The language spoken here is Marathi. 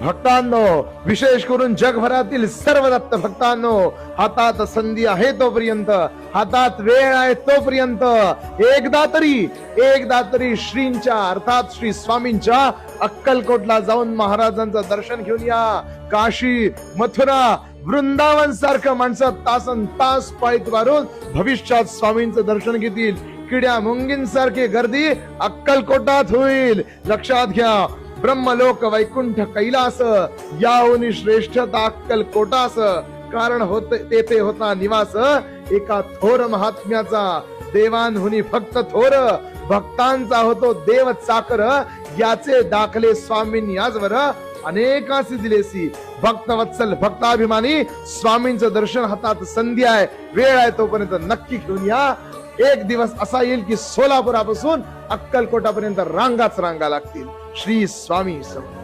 भक्तांनो, विशेष करून जगभरातील सर्व दत्त भक्तांनो, हातात संधी आहे तोपर्यंत, हातात वेळ आहे तोपर्यंत एकदा तरी श्रींच्या अर्थात श्री स्वामींच्या अक्कलकोटला जाऊन महाराजांचं दर्शन घेऊन या. काशी, मथुरा, वृंदावन सारखं माणसं तासन तास पायीत वारून भविष्यात स्वामींचं दर्शन घेतील. किड्या मुंगींसारखी गर्दी अक्कलकोटात होईल. लक्षात घ्या, ब्रह्मलोक वैकुंठ कैलास याहून श्रेष्ठता अक्कलकोटास. कारण तेथे होता निवास एका थोर महात्म्याचा. देवांहुनी फक्त थोर, भक्तांचा होतो देव चाकर. याचे दाखले स्वामींनी आजवर अनेकांशी दिलेसी. भक्तवत्सल भक्ताभिमानी स्वामींचं दर्शन हातात संधी आहे, वेळ आहे तोपर्यंत नक्की घेऊन या. एक दिवस असा येईल की सोलापुरापासून अक्कलकोटापर्यंत रांगाच रांगा लागतील. श्री स्वामी समर्थ.